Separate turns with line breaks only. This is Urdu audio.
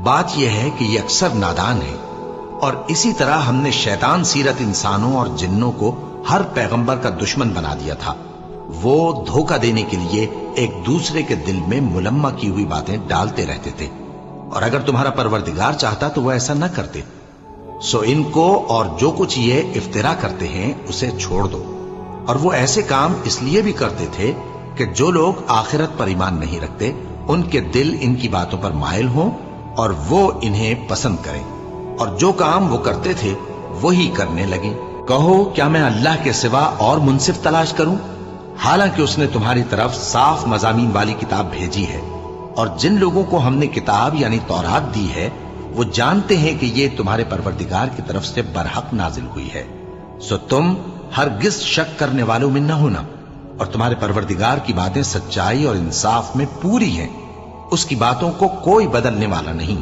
بات یہ ہے کہ یہ اکثر نادان ہے، اور اسی طرح ہم نے شیطان سیرت انسانوں اور جنوں کو ہر پیغمبر کا دشمن بنا دیا تھا۔ وہ دھوکہ دینے کے لیے ایک دوسرے کے دل میں ملمہ کی ہوئی باتیں ڈالتے رہتے تھے، اور اگر تمہارا پروردگار چاہتا تو وہ ایسا نہ کرتے۔ سو ان کو اور جو کچھ یہ افترا کرتے ہیں اسے چھوڑ دو۔ اور وہ ایسے کام اس لیے بھی کرتے تھے کہ جو لوگ آخرت پر ایمان نہیں رکھتے ان کے دل ان کی باتوں پر مائل ہوں اور وہ انہیں پسند کریں، اور جو کام وہ کرتے تھے وہی کرنے لگیں۔ کہو کیا میں اللہ کے سوا اور منصف تلاش کروں، حالانکہ اس نے تمہاری طرف صاف مضامین والی کتاب بھیجی ہے، اور جن لوگوں کو ہم نے کتاب یعنی تورات دی ہے وہ جانتے ہیں کہ یہ تمہارے پروردگار کی طرف سے برحق نازل ہوئی ہے۔ سو تم ہرگز شک کرنے والوں میں نہ ہونا، اور تمہارے پروردگار کی باتیں سچائی اور انصاف میں پوری ہیں، اس کی باتوں کو کوئی بدلنے والا نہیں۔